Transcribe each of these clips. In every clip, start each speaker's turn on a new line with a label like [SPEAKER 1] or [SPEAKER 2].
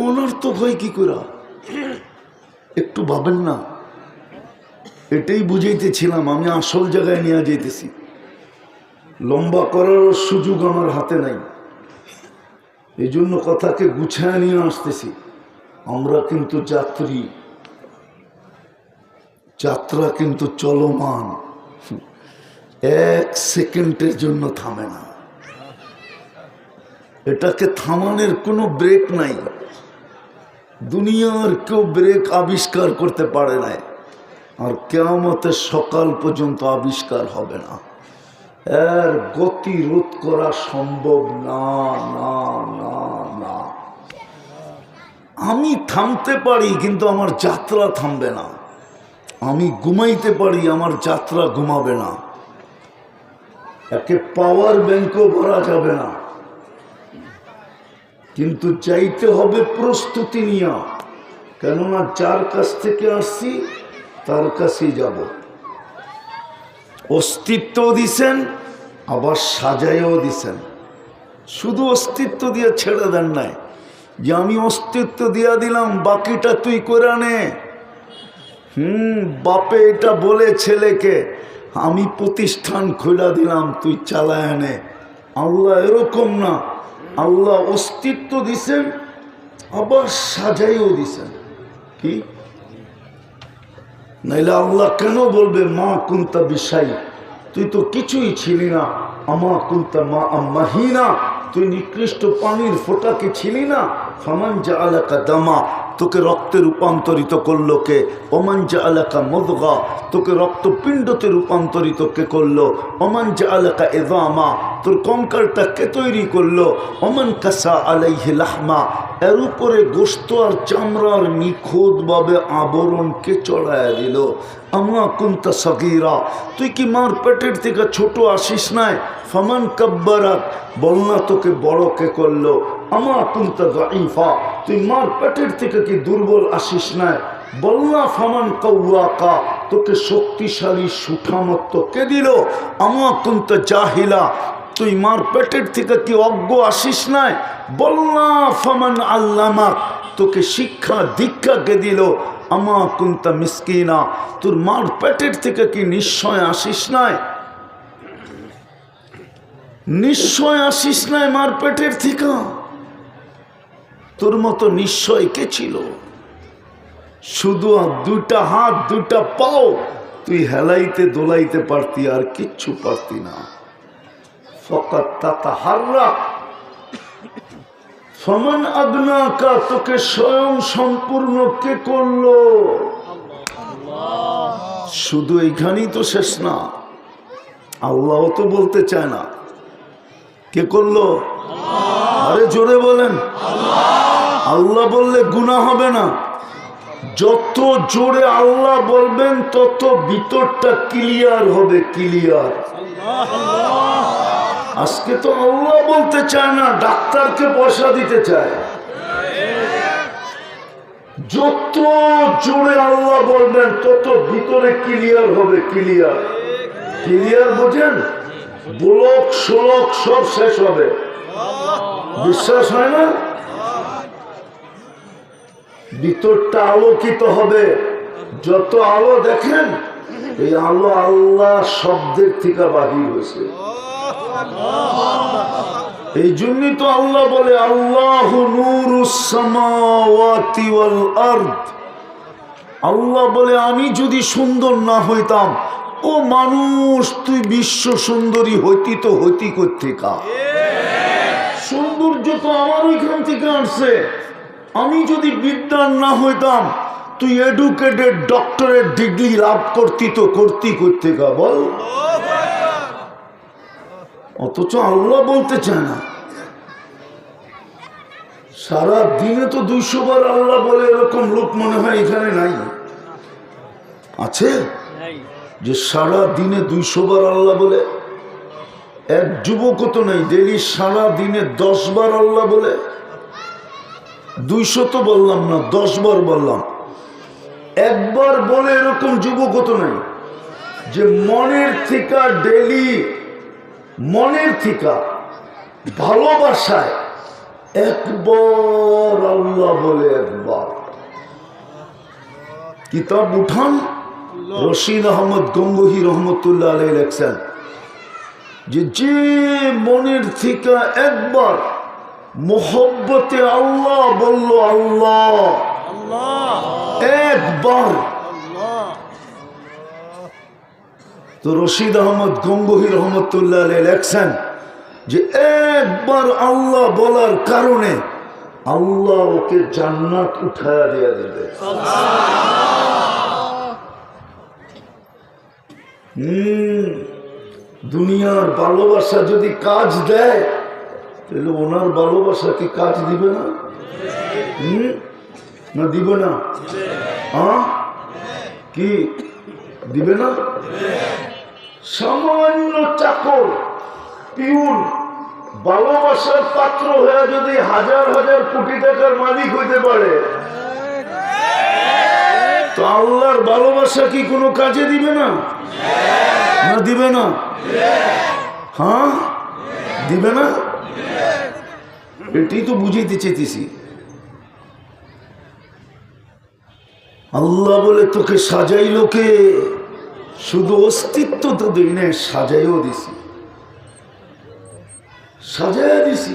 [SPEAKER 1] অনর্থক হয় কি করে? একটু ভাবেন না। এটাই বুঝাইতেছিলাম, আমি আসল জায়গায় নিয়ে যাইতেছি। লম্বা করার সুযোগ আমার হাতে নাই, এই জন্য কথাকে গুছায় নিয়ে আসতেছি। আমরা কিন্তু যাত্রী, যাত্রা কিন্তু চলমান, এক সেকেন্ডের জন্য থামে না। এটাকে থামানোর কোনো ব্রেক নাই। দুনিয়ার কেউ ব্রেক আবিষ্কার করতে পারে না, আর কিয়ামতের সকাল পর্যন্ত আবিষ্কার হবে না। এর গতি রোধ করা সম্ভব না, না, না, না। আমি থামতে পারি, কিন্তু আমার যাত্রা থামবে না। আমি ঘুমাইতে পারি, আমার যাত্রা ঘুমাবে না। একে পাওয়ার ব্যাংকও ভরা যাবে না, কিন্তু চাইতে হবে প্রস্তুতি নিয়ে। কেননা যার কাছ থেকে আসছি তার কাছেই যাব। অস্তিত্ব দিছেন, আবার সাজাইও দিছেন। শুধু অস্তিত্ব দিয়ে ছেড়ে দেন নাই যে আমি অস্তিত্ব দিয়া দিলাম, বাকিটা তুই করে নে। বাপে এটা বলে ছেলেকে, আমি প্রতিষ্ঠান খোলা দিলাম, তুই চালায় নে। আল্লাহ এরকম না, আল্লাহ অস্তিত্ব দিছেন, আবার সাজাইও দিছেন। কি নাইলে আল্লাহ কেন বলবে মা কুন্তা বিষয়, তুই তো কিছুই ছিলি না। আমা কুন্তা মা মাহিনা, তুই নিকৃষ্ট পানির ফোঁটাকে ছিলি না। ফামান জাআলাকা দামা, তোকে রক্তে রূপান্তরিত করলো কে? ওমান জাআলাকা মুদগা, তোকে রক্তপিণ্ডতে রূপান্তরিত কে করলো? ওমান জাআলাকা ইযামা, তোর কঙ্কালটা কে তৈরি করলো? ওমান কাসা আলাইহি লাহমা, এর উপরে গোশত আর চামড়ার নিখুঁতভাবে আবরণ কে চড়াইয়া দিল? আমা কুনতা সগীরা, তুই কি মার পেটের থেকে ছোট আসিস নাই? ফামান কাব্বারাক, বল না তোকে বড় কে করলো? আমা কুনতা দাঈফা, তুই মার পেটের থেকে কি দুর্বল আসিস নাই? বল না ফামান কাওয়াকা, তোকে শক্তিশালী সুঠামত্ব কে দিল? আমা কুনতা জাহিলা, তুই মার পেটের থেকে কি অজ্ঞ আসিস নাই? বল না ফামান আল্লামাক, তোকে শিক্ষা দীক্ষা কে দিল? আমা কুনতা মিসকিনা, তোর মার পেটের থেকে কি নিশ্চয় আসিস নাই? নিশ্চয় আসিস নাই মার পেটের থেকে? তোর মতো নিশ্চয় কে ছিল? শুধু দুটা হাত দুটা পাও তুই হেলাইতে দোলাইতে পারতি, আর কিচ্ছু পারতি না। ফকাত তাতাহাররাক, ফমান আগনাকা, তোকে স্বয়ং সম্পূর্ণ কে করলো? শুধু এইখানেই তো শেষ না, আল্লাহ তো বলতে চায় না। কে করলো? আরে জোরে বলেন। আল্লাহ বললে গুনাহ হবে না। যত জোরে আল্লাহ বলবেন তত ভিতরটা ক্লিয়ার হবে, ক্লিয়ার। আজকে তো আল্লাহ বলতে চায় না, ডাক্তারকে পয়সা দিতে চায়। যত জোরে আল্লাহ বলবেন তত ভিতরে ক্লিয়ার হবে, ক্লিয়ার। ক্লিয়ার বোঝেন? ব্লক শোলক সব শেষ হবে। বিশ্বাস হয় না? ভিতরটা আলোকিত হবে। যত আলো দেখেন, এই আলো আল্লাহ শব্দের থেকে বাহির হয়েছে। এই জন্যই তো আল্লাহ বলে আল্লাহু নূরুস সামাওয়াতি ওয়াল আরদ। আল্লাহ বলে আমি যদি সুন্দর না হইতাম, ও মানুষ তুই বিশ্ব সুন্দরী হইতি তো হইতি কোত্থেকা? সৌন্দর্য তো আমার ওইখান থেকে আসছে। আমি যদি বিদ্যান না হইতাম, তুই এডুকেটেড ডক্টরের ডিগ্রি লাভ করতি তো করতি কোত্থেকা বল? অথচ আল্লাহ বলতে চায় না। সারা দিনে তো 200 বার আল্লাহ বলে, এরকম লোক মনে হয় এখানে নাই। আছে যে সারা দিনে 200 বার আল্লাহ বলে? এক যুবক তো নাই ডেলি সারা দিনে 10 বার আল্লাহ বলে। 200 তো বললাম না, 10 বার বললাম। একবার বলে এরকম যুবক তো নাই যে মনের থেকে ডেলি, মনের থেকে ভালোবাসায় একবার আল্লাহ বলে একবার। কিতাব উঠান, রশিদ আহমদ গঙ্গোহী রহমতুল্লাহ আলাইহি লেখছেন যে মনের থেকে একবার মোহব্বতে আল্লাহ বলল আল্লাহ একবার, তো রশিদ আহমদ গঙ্গোহী রহমতুল্লাহ আলাইহি লেখছেন যে একবার আল্লাহ বলার কারণে আল্লাহ ওকে জান্নাত উঠায়া দিয়ে দেবে। দুনিয়ার ভালোবাসা যদি কাজ দেয় তাহলে ওনার ভালোবাসা কি কাজ দিবে না? না দিবে না? কি দিবে না? সামান্য চাকর পিউন ভালোবাসার পাত্র হয়ে যদি হাজার হাজার কোটি টাকার মালিক হইতে পারে, তো আল্লাহর ভালোবাসা কি কোনো কাজে দিবে না? না দিবে না? হ্যাঁ দিবে না? এটাই তো বুঝাইতে চেয়েছি। আল্লাহ বলে তোকে সাজাইলো কে? শুধু অস্তিত্ব তো দিই না, সাজাইও দিছি, সাজাইয়া দিছি।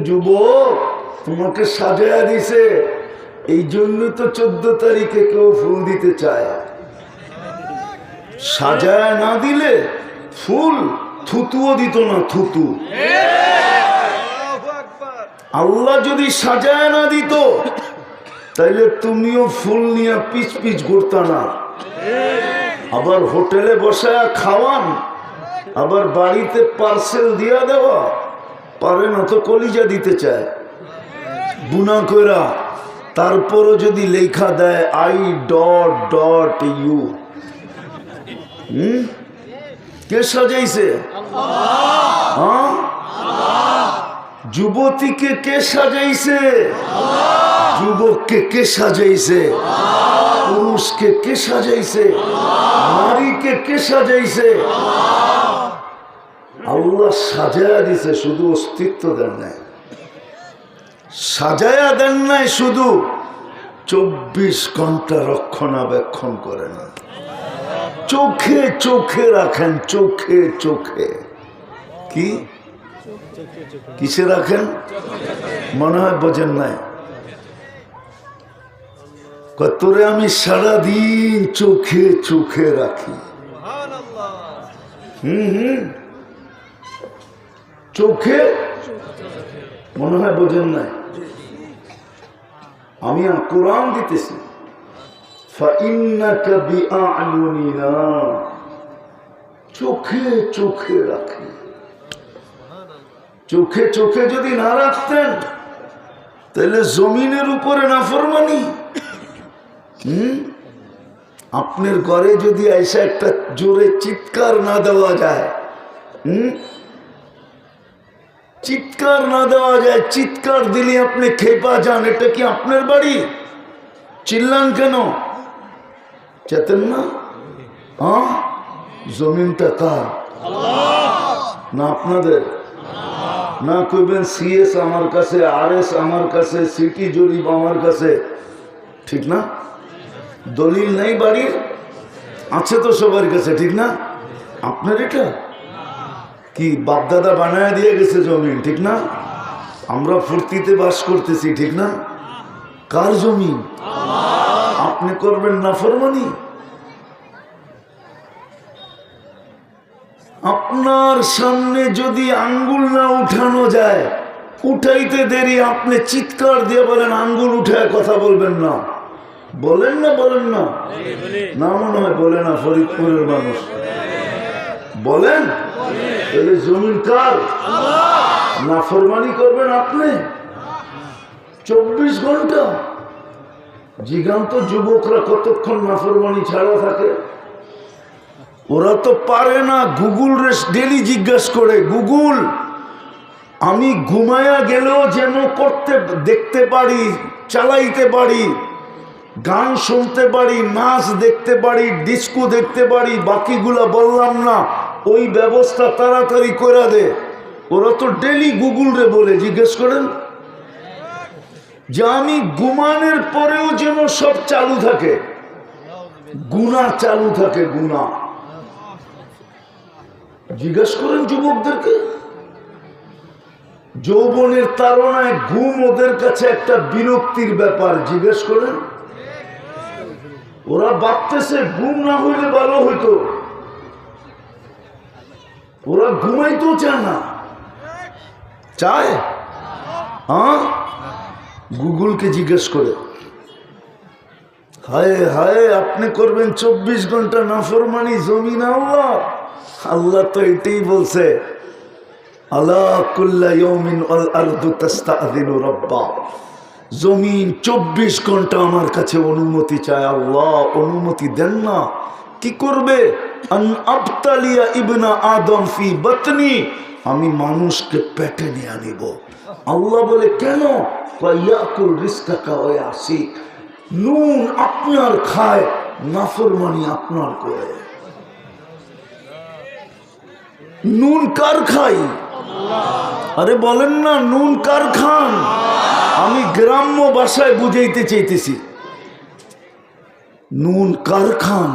[SPEAKER 1] যুবক তোমাকে সাজাইয়া দিছে, এই জন্য তো 14 তারিখে কেউ ফুল দিতে চায়। সাজায়া না দিলে ফুল থুতুও দিত না, থুতু। আল্লাহ যদি সাজায়া না দিত তাইলে তুমিও ফুল নিয়ে পিচ পিচ ঘুরতা না। আবার হোটেলে বসায়া খাওয়ান, আবার বাড়িতে পার্সেল দিয়া দেওয়া, পারে না তো কলিজা দিতে চায় বুনা কইরা। তারপরও যদি লেখা দেয় I.U, কে সাজাইছে? যুবতীকে কে সাজাইছে? যুবককে কে সাজাইছে? পুরুষকে কে সাজাইছে? নারীকে কে সাজাইছে? আল্লাহ সাজায়া দিছে, শুধু অস্তিত্ব দেন নাই। সাজায়া দেন নাই শুধু, 24 ঘন্টা রক্ষণাবেক্ষণ করে না। চোখে চোখে রাখেন, চোখে চোখে। কি কিসে রাখেন? মনে হয় বোঝেন নাই। তোরে আমি সারাদিন চোখে চোখে রাখি। চোখে, মনে হয় বোঝেন নাই। আমি কোরআন দিতেছি, চোখে চোখে রাখি। চোখে চোখে যদি না রাখতেন তাহলে জমিনের উপরে নাফরমানি। আপনার ঘরে যদি এসে একটা জোরে চিৎকার না দেওয়া যায়, চিৎকার না দেওয়া যায়, চিৎকার দিলে আপনি খেপা যান, এটা কি আপনার বাড়ি? চিল্লান কেন? চেতেন না? জমিনটা কার? না আপনাদের? না কইবেন CS আমার কাছে, RS আমার কাছে, সিটি জরিপ আমার কাছে, ঠিক না? দলিল নেই বাড়ির, আছে তো সবার কাছে, ঠিক না? আপনার এটা কি বাপদাদা বানায় দিয়ে গেছে জমিন, ঠিক না? আমরা ফুর্তিতে বাস করতেছি, ঠিক না? কার জমিন? আপনি করবেন নাফরমানি? আপনার সামনে যদি আঙ্গুল না উঠানো যায়, উঠাইতে দেরি, আপনি চিৎকার দিয়ে বলেন আঙ্গুল উঠায় কথা বলবেন না, বলেন না? বলেন না? না মনে হয় বলে না, ফরিদপুরের মানুষ বলেন। তাহলে জমিন কার? নাফরমানি করবেন আপনি 24 ঘন্টা। জিগান্ত যুবকরা কতক্ষণ নাফরমানি ছাড়া থাকে? ওরা তো পারে না। গুগল ডেলি জিজ্ঞাসা করে, গুগল আমি ঘুমায়া গেলেও যেন করতে দেখতে পারি, চালাইতে পারি, গান শুনতে পারি, নাচ দেখতে পারি, ডিস্কো দেখতে পারি, বাকিগুলা বললাম না, ওই ব্যবস্থা তাড়াতাড়ি করে দে। ওরা তো ডেলি গুগল রে বলে, জিজ্ঞেস করেন যে আমি ঘুমানোর পরেও যেন সব চালু থাকে, গুনাহ চালু থাকে, গুনাহ। জিজ্ঞেস করেন যুবকদেরকে, যৌবনের তাড়নায় ঘুম ওদের কাছে একটা বিরক্তির ব্যাপার। জিজ্ঞেস করেন, ওরা ভাবতেছে ঘুম না হইলে ভালো হইতো, ওরা ঘুমাইতেও চায় না। চায়? হ্যাঁ, গুগলকে জিজ্ঞেস করে। হায় হায়, আপনি করবেন 24 ঘন্টা নাফরমানি জমিন আল্লাহ? আল্লাহ তো এটাই বলছে, আলা কুল্লা ইয়াউমিন আল আরদু তাস্তাযিনু রাব্বা। জমিন 24 ঘন্টা আমার কাছে অনুমতি চায়। আল্লাহ অনুমতি দেন না, কি করবে? আন আবতালিয়া ইবনা আদম ফি বাতনি, আমি মানুষকে পেটে নিয়ে আনিব। আল্লাহ বলে কেন? ইয়াকুল রিজকাকা ওয়া ইয়াসিক। নুন আপনার খায়, নাফরমানি আপনার করে। নুন কার খাই? আরে বলেন না, নুন কার খান? আমি গ্রাম্য ভাষায় বুঝাইতে চাইতেছি, নুন কার খান?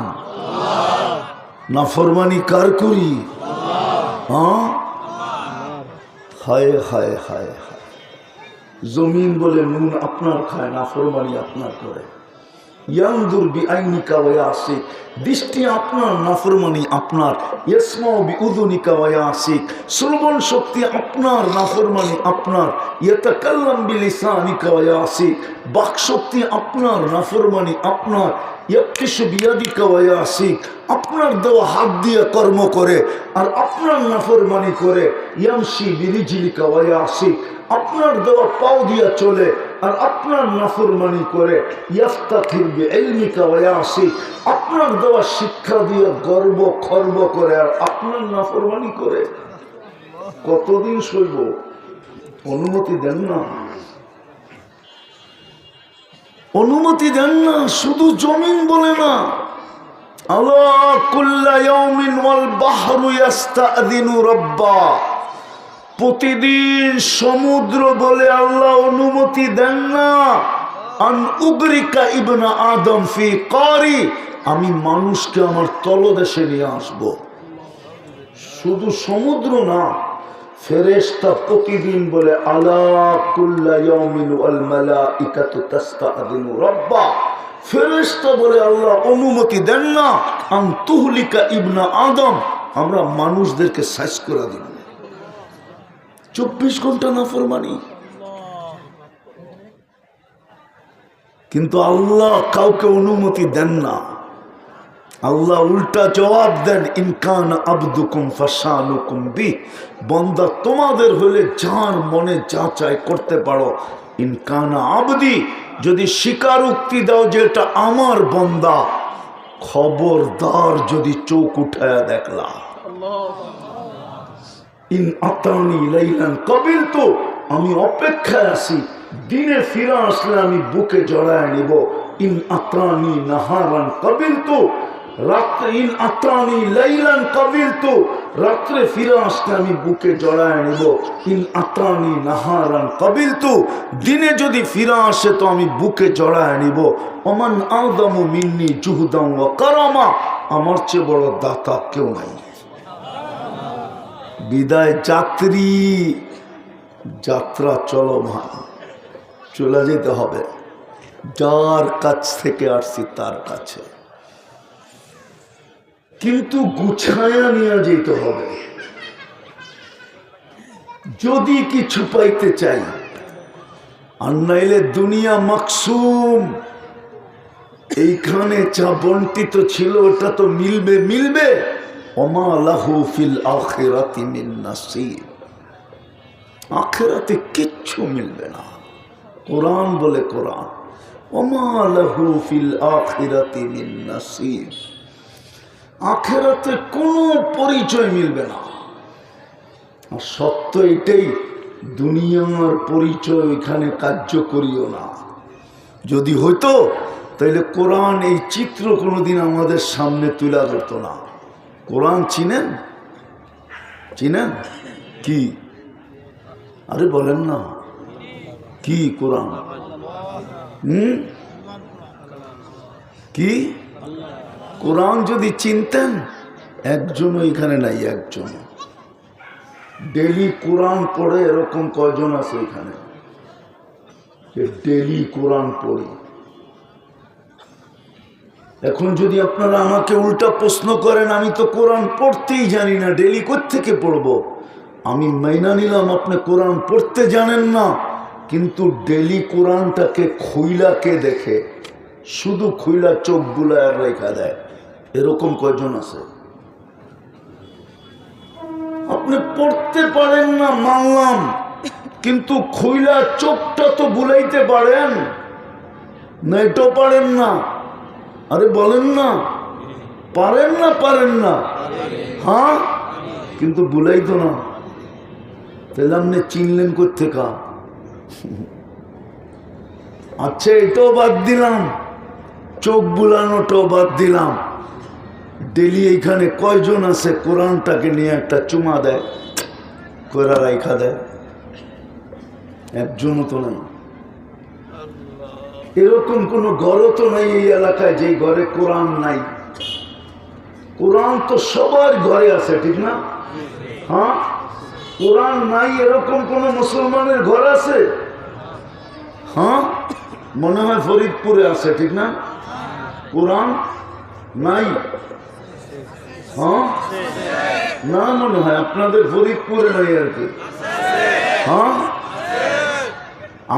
[SPEAKER 1] নাফরমানি কার করি? হ্যাঁ, হায় হায় হায় হায়। জমিন বলে নুন আপনার খায়, নাফরমানি আপনার করে। ইয়ানজুর বিআইনিকা ওয়া ইয়াসিক, দৃষ্টি আপনার, নাফরমানি আপনার। ইয়াসমাউ বিউযুনিকা ওয়া ইয়াসিক, শ্রবণ শক্তি আপনার, নাফরমানি আপনার। ইয়াতাকাল্লাম বিলিসানিকা ওয়া ইয়াসিক, বাক শক্তি আপনার, নাফরমানি আপনার। ইয়াকশু বিয়াদিকা ওয়া ইয়াসিক, আপনার দেওয়া হাত দিয়ে কর্ম করে আর আপনার নাফরমানি করে। ইয়ামশি বিরিজলিকা ওয়া ইয়াসিক, আপনার দেওয়া পাও দিয়া চলে আর আপনার নাফরমানি করে। ইয়াফতাখির বিইলমিকা ওয়া ইয়াসিক, আপনার দেওয়া শিক্ষা দিয়ে গর্ব খর্ব করে আর আপনার নাফরমানি করে। কতদিন সইব? অনুমতি দেন না, অনুমতি দেন না। শুধু জমিন বলে না, আলা কুল্লা ইয়াউমিন ওয়াল বাহরু ইস্তাযিনু রাব্বা, প্রতিদিন সমুদ্র বলে আল্লাহ অনুমতি দেন না। আন উগরিকা ইবনা আদম ফি কারি, আমি মানুষকে আমার তলদেশে নিয়ে আসব। শুধু সমুদ্র না, ফেরেশতা প্রতিদিন বলে আলা কুল্লা ইয়াউমিন ওয়াল মালাইকাতু তাস্তাযিনু রাব্বা। ফেরেশতা বলে আল্লাহ অনুমতি দেন না আন তুহলিকা ইবনা আদম, আমরা মানুষদেরকে সাইজ করে দিব। 24 ঘন্টা নাফরমানি। কিন্তু আল্লাহ কাউকে অনুমতি দেন না। আল্লাহ উল্টা জবাব দেন, ইনকান আবদুকুম ফাশানুকুম বি, বান্দা তোমাদের হলে যার মনে যা চায় করতে পারো। ইনকান আবদি, যদি স্বীকারোক্তি দাও যে এটা আমার বান্দা, খবরদার যদি চোখ উঠায়া দেখলা। ইন আতানি লাইলান কাবিলতু, আমি অপেক্ষায় আছি, দিনে ফিরে আসলে আমি বুকে জড়ায় নিব। ইন আতানি নাহারান কাবিলতু, রাত্রে, ইন আতানি লাইলান কাবিলতু, রাত্রে ফিরে আসলে আমি বুকে জড়ায় নিব। ইন আতানি নাহারান কাবিলতু, দিনে যদি ফিরে আসে তো আমি বুকে জড়ায় নিব। ওমান আযমু মিন্নি জুহদান ওয়া কারামা, আমার চেয়ে বড় দাতা কেউ নাই। বিদায় যাত্রী, যাত্রা চলমান, চলে যেতে হবে। যার কাছ থেকে আসছি তার কাছে, কিন্তু গুছায়া নিয়ে যেতে হবে। যদি কিছু পাইতে চাই, আর নাইলে দুনিয়া মাকসুম। এইখানে যা বন্টিত ছিল ওটা তো মিলবে মিলবে। ওমা লাহু ফিল আখিরাতি মিন নাসিব, আখিরাতে কিচ্ছু মিলবে না। কোরআন বলে, কোরআন, ওমা লাহু ফিল আখিরাতি মিন নাসিব, আখিরাতে কোনো পরিচয় মিলবে না। আর সত্য এটাই, দুনিয়ার পরিচয় এখানে কার্যকরীও না। যদি হইতো তাহলে কোরআন এই চিত্র কোনোদিন আমাদের সামনে তুলে ধরতো না। কোরআন চিনেন? চিনেন কি? আরে বলেন না, কি কোরআন? কি কোরআন যদি চিনতেন, একজনও এখানে নাই, একজন। ডেলি কোরআন পড়ে এরকম কয়জন আছে এখানে ডেলি কোরআন পড়ি? এখন যদি আপনারা আমাকে উল্টা প্রশ্ন করেন, আমি তো কোরআন পড়তেই জানি না, ডেলি কোত্থেকে পড়বো? আমি মাইনা নিলাম আপনি কোরআন পড়তে জানেন না, কিন্তু ডেলি কোরআনটাকে খুইলাকে দেখে, শুধু খুইলা চোখ বুলায় রেখা দেয়, এরকম কয়জন আছে? আপনি পড়তে পারেন না মানলাম, কিন্তু খুইলা চোখটা তো বুলাইতে পারেন না? এটাও পারেন না? আরে বলেন না, পারেন না? পারেন না? হ্যাঁ, কিন্তু বুলাইতো না। তাহলে আপনি চিনলেন কোত্থেকা? আচ্ছা, এটাও বাদ দিলাম, চোখ বুলানোটাও বাদ দিলাম, ডেলি এইখানে কয়জন আছে কোরআনটাকে নিয়ে একটা চুমা দেয়, কইরা রাইখা দেয়? একজনও তো নাই। এরকম কোন ঘরও তো নাই এই এলাকায় যে ঘরে কোরআন নাই। কোরআন তো সবার ঘরে আছে, ঠিক না? হ্যাঁ, কোরআন নাই এরকম কোন মুসলমানের ঘর আছে? হ্যাঁ, মনে হয় ফরিদপুরে আছে, ঠিক না? কোরআন নাই? হ্যাঁ, না, মনে হয় আপনাদের ফরিদপুরে নাই আর কি। হ্যাঁ,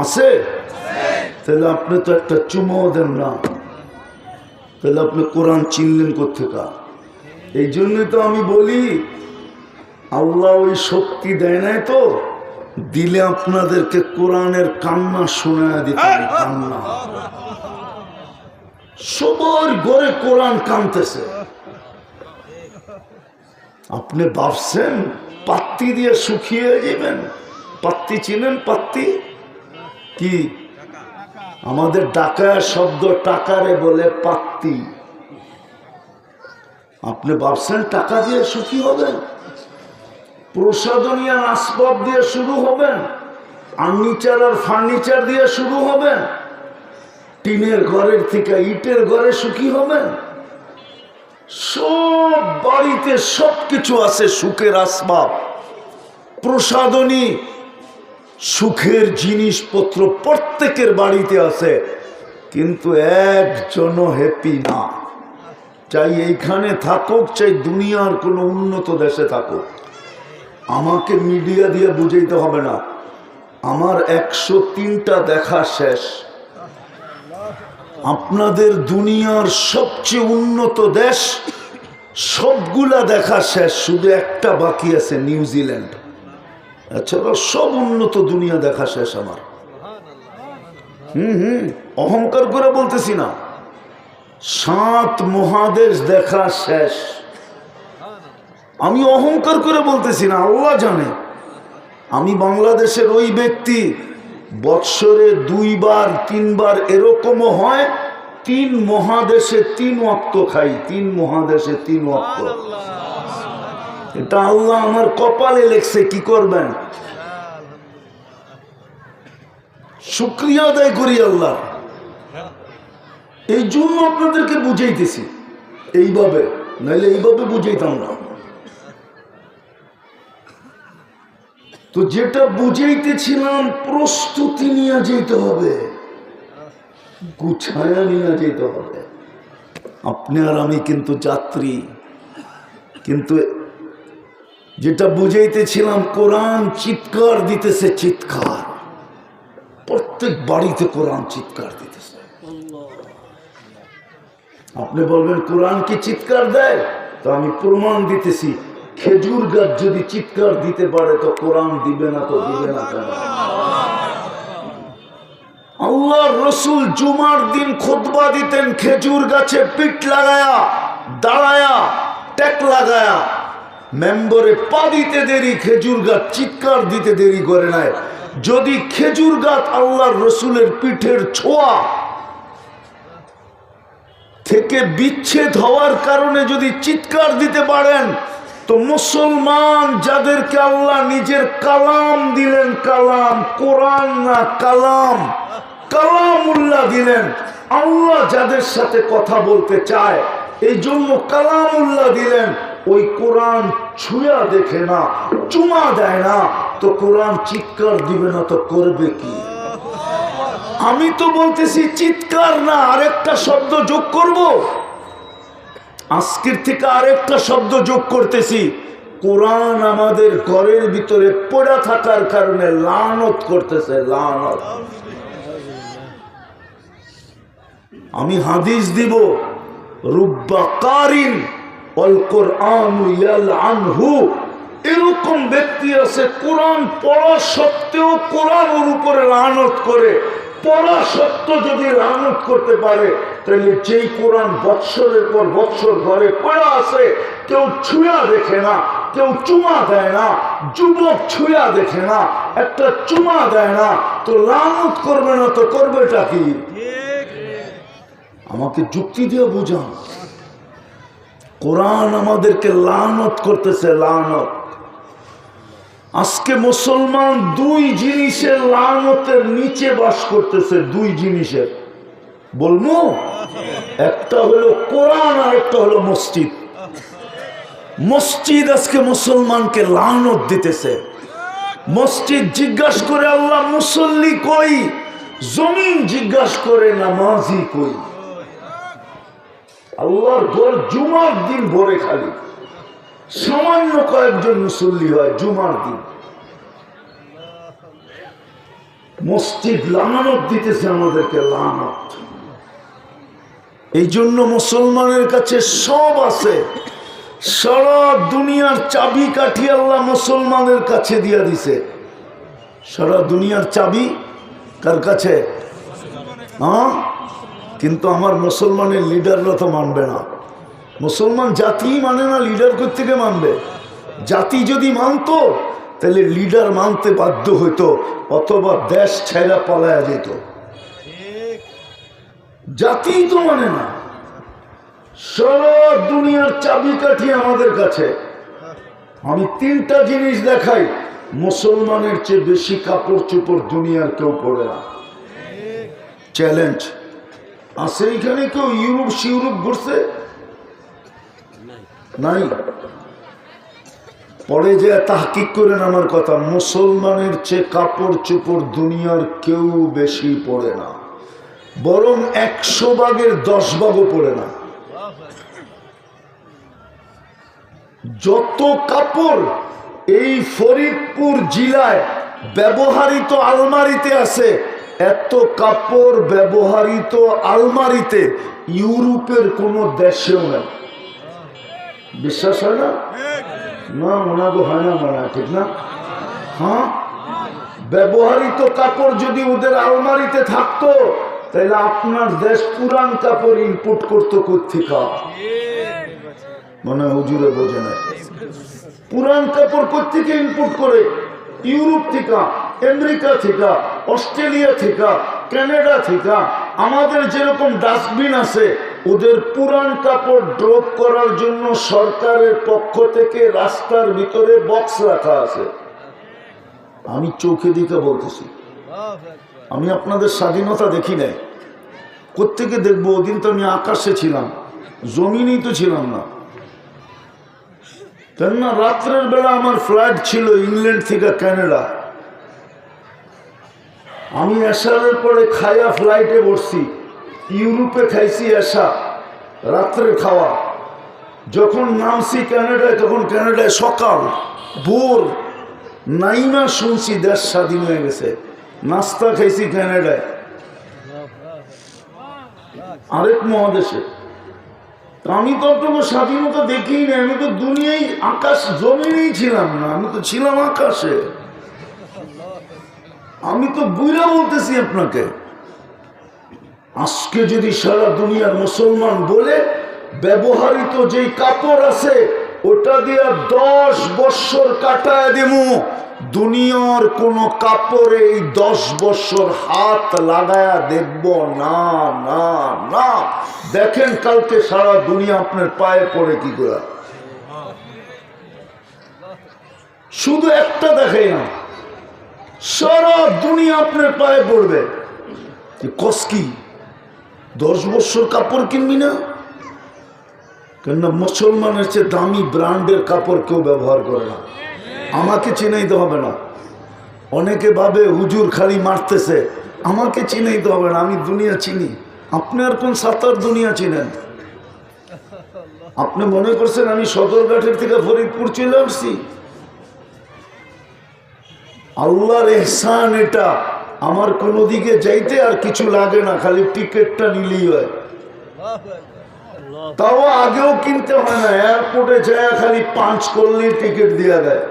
[SPEAKER 1] আছে? তাহলে আপনি তো একটা চুমাও দেন না, তাহলে আপনি কোরআন চিনলেন কোত্থেকা? এই জন্যই তো আমি বলি, আল্লাহ ওই শক্তি দেয় নাই তো, দিলে আপনাদেরকে কোরআনের কান্না শোনায় দিতেন। কান্না সবার ঘরে কোরআন কানতেছে। আপনি ভাবছেন পাত্তি দিয়ে শুকিয়ে যাবেন? পাত্তি চিনেন? পাত্তি কি? আমাদের ঢাকায় শব্দ টাকারে বলে পাত্তি। আপনি ভাবছেন টাকা দিয়ে সুখী হবেন? প্রসাধনী আর আসবাব দিয়ে শুরু হবেন? আর্নিচার আর ফার্নিচার দিয়ে শুরু হবেন? টিনের ঘরের থেকে ইটের ঘরে সুখী হবেন? সব বাড়িতে সবকিছু আছে, সুখের আসবাব, প্রসাধনী, সুখের জিনিসপত্র প্রত্যেকের বাড়িতে আছে, কিন্তু একজনও হ্যাপি না। চাই এইখানে থাকুক, চাই দুনিয়ার কোনো উন্নত দেশে থাকুক। আমাকে মিডিয়া দিয়ে বুঝাইতে হবে না, আমার 103টা দেখা শেষ। আপনাদের দুনিয়ার সবচেয়ে উন্নত দেশ সবগুলা দেখা শেষ, শুধু একটা বাকি আছে, নিউজিল্যান্ড। এছাড়া সব উন্নত দুনিয়া দেখা শেষ আমার। অহংকার করে বলতেছি না, 7 মহাদেশ দেখা শেষ। আমি অহংকার করে বলতেছি না, আল্লাহ জানে। আমি বাংলাদেশের ওই ব্যক্তি, বৎসরে 2 বার 3 বার এরকমও হয়, 3 মহাদেশে 3 ওয়াক্ত খাই, 3 মহাদেশে 3 ওয়াক্ত। এটা আল্লাহ আমার কপালে লেখছে, কি করবেন? শুকরিয়া আদায় করি আল্লাহ। এই জন্য আপনাদেরকে বুঝাইতেছি এইভাবে, নাইলে এইভাবে বুঝাইতাম না। তো যেটা বুঝাইতেছিলাম, প্রস্তুতি নিয়ে যেতে হবে, গুছায়া নিয়ে যেতে হবে। আপনি আর আমি কিন্তু যাত্রী। কিন্তু যেটা বুঝাইতেছিলাম, কোরআন চিৎকার দিতেছে, চিৎকার। প্রত্যেক বাড়িতে কোরআন চিৎকার দিতেছে। আপনি বলবেন কোরআন কি চিৎকার দেয়? তো আমি প্রমাণ দিতেছি, খেজুর গাছ যদি চিৎকার দিতে পারে তো কোরআন দিবে না? তো দিবে না কেন? আল্লাহর রসুল জুমার দিন খুতবা দিতেন, খেজুর গাছে পিঠ লাগায়া, দাঁড়ায়া, টেক লাগায়া। মেম্বরে পা দিতে দেরি, খেজুর গাছ চিৎকার দিতে দেরি করে নাই। যদি খেজুর গাছ আল্লাহর রসুলের পিঠের ছোঁয়া থেকে বিচ্ছেদ হওয়ার কারণে যদি চিৎকার দিতে পারেন, তো মুসলমান যাদেরকে আল্লাহ নিজের কালাম দিলেন, কালাম কোরআন না কালাম, কালামুল্লাহ দিলেন, আল্লাহ যাদের সাথে কথা বলতে চায় এই জন্য কালামুল্লাহ দিলেন। ওই কোরআন ছুঁয়া দেখে না, চুমা দেয় না, তো কোরআন চিৎকার দিবে না তো করবে কি? আমি তো বলতেছি চিৎকার না, আরেকটা শব্দ যোগ করব, আজকের থেকে আরেকটা শব্দ যোগ করতেছি। কোরআন আমাদের ঘরের ভিতরে পড়া থাকার কারণে লানত করতেছে, লানত। আমি হাদিস দিব, রুব্বা কারিন ওয়াল কুরআনু ইয়ালআনহু, এরকম ব্যক্তি আছে কোরআন পড়া সত্ত্বেও কোরআন ওর উপরে লানত করে। পড়া সত্ত্বেও যদি লানত করতে পারে, তাহলে যেই কোরআন বৎসরের পর বৎসর ঘরে পড়া আছে, কেউ ছুঁয়া দেখে না, কেউ চুমা দেয় না, যুবক ছুঁয়া দেখে না, একটা চুমা দেয় না, তো লানত করবে না তো করবেটা কি? আমাকে যুক্তি দিয়ে বুঝান। কোরআন আমাদেরকে লানত করতেছে, লানত। আজকে মুসলমান দুই জিনিসের লানতের নিচে বাস করতেছে, দুই জিনিসের বলবো, একটা হলো কোরআন আর একটা হলো মসজিদ। মসজিদ আজকে মুসলমানকে লানত দিতেছে। মসজিদ জিজ্ঞাসা করে আল্লাহ মুসল্লি কই, জমিন জিজ্ঞাসা করে নামাজি কই। আল্লাহর ঘর জুমার দিন ভরে খালি, সামান্য কয়েকজন মুসল্লি হয় জুমার দিন। মসজিদ লানত দিতেছে আমাদেরকে, লানত। এই জন্য মুসলমানের কাছে সব আছে, সারা দুনিয়ার চাবি কাঠি আল্লাহ মুসলমানের কাছে দিয়া দিছে। সারা দুনিয়ার চাবি কার কাছে? হ্যাঁ, কিন্তু আমার মুসলমানের লিডাররা তো মানবে না। মুসলমান জাতি মানে না, লিডার থেকে মানবে। জাতি যদি মানতো তাহলে লিডার মানতে বাধ্য হইতো, অথবা দেশ ছেড়া পালায়া যেত। জাতি তো মানে না। সারা দুনিয়ার চাবিকাঠি আমাদের কাছে। আমি তিনটা জিনিস দেখাই, মুসলমানের চেয়ে বেশি কাপড় চোপড় দুনিয়ার কেউ পড়ে না। চ্যালেঞ্জ আছে। এখানে কেউ ইউরোপ সিউরোপ ঘুরছে? নাই। পরে যে তাহকিক করেন আমার কথা, মুসলমানের চেয়ে কাপড় চোপড় দুনিয়ার কেউ বেশি পড়ে না, বরং 100 ভাগের 10 ভাগও পড়ে না। যত কাপড় এই ফরিদপুর জেলায় ব্যবহৃত আলমারিতে আছে, এত কাপড় ব্যবহৃত আলমারিতে ইউরোপের কোন দেশেও নেই। বিশ্বাস হয় না? না, ওনাকে হয় না, মনে ঠিক না? হ্যাঁ, ব্যবহৃত কাপড় যদি ওদের আলমারিতে থাকতো, তাহলে আপনার দেশ পুরান কাপড় ইম্পোর্ট করতো কোথেকে? মনে হুজুরে বোঝে না। পুরান কাপড় কোথেকে ইম্পোর্ট করে? ইউরোপ থেকে, আমেরিকা থেকে, অস্ট্রেলিয়া থেকে, কানাডা থেকে। আমাদের যেরকম ডাস্টবিন আছে, ওদের পুরান কাপড় ড্রপ করার জন্য সরকারের পক্ষ থেকে রাস্তার ভিতরে বক্স রাখা আছে। আমি চোখে দিকে বলতেছি, আমি আপনাদের স্বাধীনতা দেখি নাই। কোত্থেকে দেখবো? ওদিন তো আমি আকাশে ছিলাম, জমিনেই তো ছিলাম না। কেননা রাত্রের বেলা আমার ফ্লাইট ছিল ইংল্যান্ড থেকে কানাডা। আমি এশারের পরে খাইয়া ফ্লাইটে বসছি, ইউরোপে খাইছি এশা, রাত্রের খাওয়া। যখন নামছি কানাডায়, তখন কানাডায় সকাল ভোর, নাইমা শুনছি দেশ স্বাধীন হয়ে গেছে। নাস্তা খাইছি কানাডায়, আরেক মহাদেশে। আমি তো আপনাকে স্বাধীনতা দেখিই না, আমি তো দুনিয়ায় আকাশ জমিনেই ছিলাম না, আমি তো ছিলাম আকাশে। আমি তো বুইরা বলতেছি আপনাকে, আজকে যদি সারা দুনিয়ার মুসলমান বলে ব্যবহৃত যেই কাপড় আছে ওটা দিয়ে 10 বৎসর কাটায় দেবো, দুনিয়ার কোন কাপড়ে এই 10 বৎসর হাত লাগায়া দেখব না, না, না। দেখেন কালকে সারা দুনিয়া আপনার পায়ে পড়ে কি করে। শুধু একটা দেখাই না, সারা দুনিয়া আপনার পায়ে পড়বে। কসকি 10 বছর কাপড় কিনবি না? কেননা মুসলমানের চেয়ে দামি ব্র্যান্ডের কাপড় কেউ ব্যবহার করে না। আমাকে চিনাইতে হবে না। অনেকে ভাবে হুজুর খালি মারতেছে, আমাকে চিনাইতে হবে না, আমি দুনিয়া চিনি। আপনি আর কোন সাতার দুনিয়া চিনেন? আপনি মনে করছেন আমি সদরঘাটের থেকে ফরিদপুর চলে আসছি? আল্লাহর এহসান এটা। আমার কোনো দিকে যাইতে আর কিছু লাগে না, খালি টিকিটটা নিলেই হয়। তাও আগেও কিনতে হয় না, এয়ারপোর্টে যায় খালি পাঞ্চ করলেই টিকিট দেওয়া দেয়।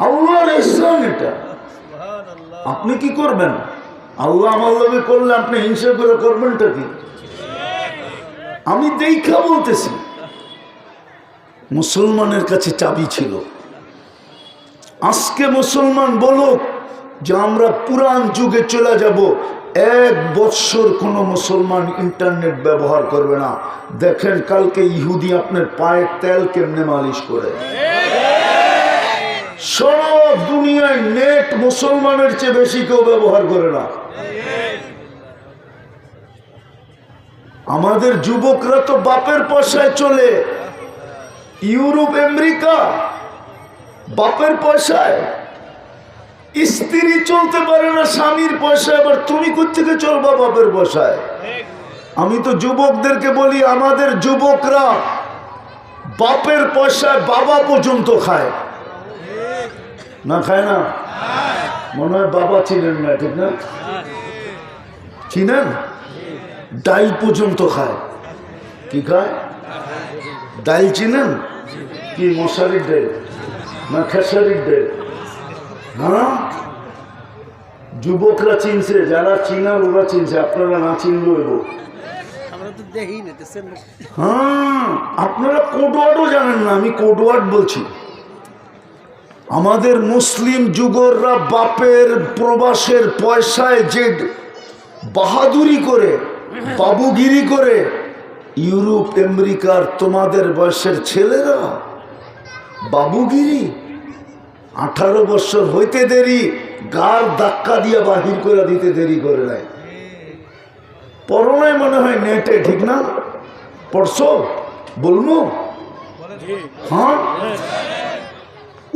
[SPEAKER 1] আল্লাহর ইহসান এটা। আপনি কি করবেন? আল্লাহ আমার লগে করলে আপনি হিংসা করে করবেনটা কি? আমি দেখা বলতেছি, মুসলমানের কাছে চাবি ছিল। আজকে মুসলমান বলুক যে আমরা পুরান যুগে চলে যাব, 1 বৎসর কোনো মুসলমান ইন্টারনেট ব্যবহার করবে না। দেখেন কালকে ইহুদি আপনার পায়ের তেল কেমনে মালিশ করে। সব দুনিয়ায় নেট মুসলমানের চেয়ে বেশি কেউ ব্যবহার করে না। আমাদের যুবকরা তো বাপের পয়সায় চলে, ইউরোপ আমেরিকা বাপের পয়সায়। স্ত্রী চলতে পারে না স্বামীর পয়সায়, আবার তুমি কোত্থেকে চলবা বাপের পয়সায়? আমি তো যুবকদেরকে বলি, আমাদের যুবকরা বাপের পয়সায় বাবা পর্যন্ত খায় না? খায় না? মনে হয় বাবা চিনেন না, ঠিক না? চিনেন? ডাইল পর্যন্ত খায়। কি খায়? ডাইল চিনেন? কি মশারির ডাইল না খেসারির ডাইল? হ্যাঁ, যুবকরা চিনছে, যারা চিনার ওরা চিনছে, আপনারা না চিনলেও। হ্যাঁ, আপনারা কোডওয়ার্ডও জানেন না, আমি কোডওয়ার্ড বলছি। আমাদের মুসলিম যুগররা বাপের প্রবাসের পয়সায় যে বাহাদুরি করে, বাবুগিরি করে, ইউরোপ আমেরিকার তোমাদের বয়সের ছেলেরা বাবুগিরি 18 বছর হইতে দেরি, গার ধাক্কা দিয়ে বাহির করে দিতে দেরি করে নাই। পড়ো নাই মনে হয় নেটে, ঠিক না? পড়ছো? বলবো? হ্যাঁ,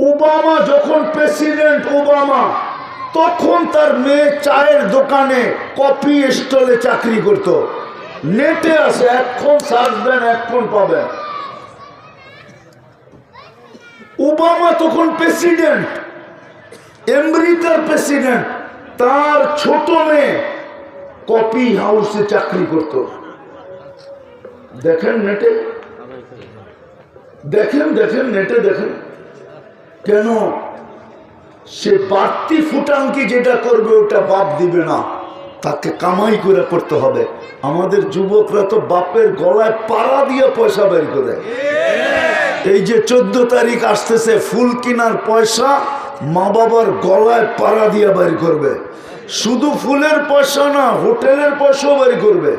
[SPEAKER 1] ওবামা যখন প্রেসিডেন্ট, ওবামা তখন তার মেয়ে চায়ের দোকানে কফি স্টলে চাকরি করত। নেটে আছে, এখন সার্চ দেন, এখন পাবেন। ওবামা তখন প্রেসিডেন্ট, আমেরিকার প্রেসিডেন্ট, তার ছোট মেয়ে কফি হাউসে চাকরি করত। দেখেন নেটে, দেখেন দেখেন নেটে দেখেন। কেন? সে বাড়তি ফুটাঙ্কি যেটা করবে ওটা বাপ দিবে না, তাকে কামাই করে করতে হবে। আমাদের যুবকরা তো বাপের গলায় পাড়া দিয়ে পয়সা বের করে। এই যে 14 তারিখ আসতেছে, ফুল কেনার পয়সা মা বাবার গলায় পাড়া দিয়ে বের করবে। শুধু ফুলের পয়সা না, হোটেলের পয়সাও বের করবে।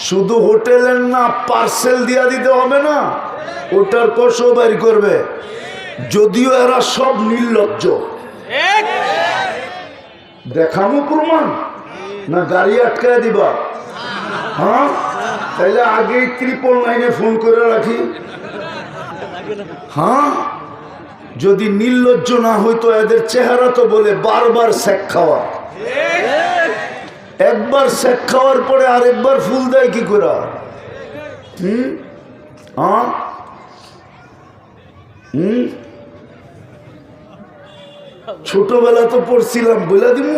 [SPEAKER 1] শুধু হোটেলের না, পার্সেল দিয়া দিতে হবে না, ওটার পয়সাও বের করবে। যদিও এরা সব নির্লজ্জ। দেখামো প্রমাণ না গাড়ি আটকায় দিবা? হ্যাঁ, তাইলে আগে 999 ফোন করে রাখি। হ্যাঁ, যদি নির্লজ্জ না হইতো এদের চেহারা তো বলে বারবার শেক খাওয়া। একবার শেক খাওয়ার পরে আরেকবার ফুল দেয় কি করে? হ্যাঁ, ছোটবেলা তো পড়ছিলাম, বলে দিব।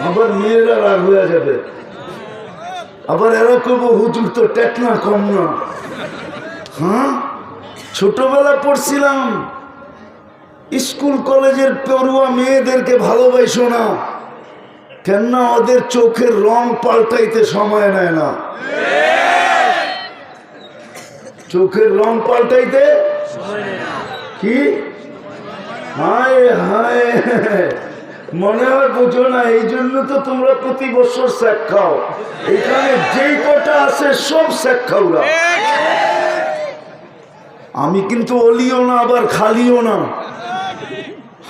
[SPEAKER 1] আবার মেয়েরা রাগ হয়ে যাবে, আবার এরা কব হুজুর তো টেকনা কম না। হ্যাঁ, ছোটবেলা পড়ছিলাম, স্কুল কলেজের পড়ুয়া মেয়েদেরকে ভালোবাসো না, কেননা ওদের চোখের রং পাল্টাইতে সময় নেয় না। চোখের রং পাল্টাইতে কি? হায় হায়, মনে হয় বুঝো না। এই জন্য তো তোমরা প্রতি বছর শেখ খাও। এখানে যেই কটা আছে সব শেখ খাওরা। আমি কিন্তু অলিও না আবার খালিও না।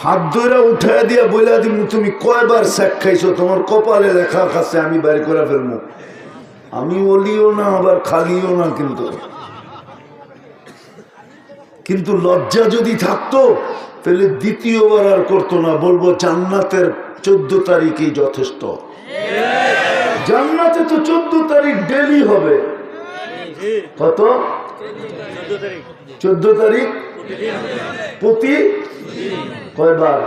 [SPEAKER 1] হাত ধরে উঠে দিয়া বলে দিব তুমি কয়বার শেখ খাইছো, তোমার কপালে লেখা আছে, আমি বের করে ফেলবো। আমি অলিও না আবার খালিও না। কিন্তু লজ্জা যদি থাকতো তাহলে দ্বিতীয়বার আর করতো না, বলবো জান্নাতের 14 তারিখই যথেষ্ট। জান্নাতে তো 14 তারিখ ডেলি হবে। কত? 14 তারিখ প্রতি কয়বার?